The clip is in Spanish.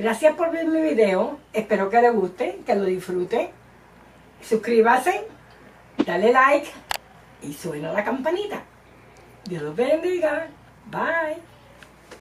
Gracias por ver mi video. Espero que les guste, que lo disfruten. Suscríbase, dale like y suena la campanita. Dios los bendiga. Bye.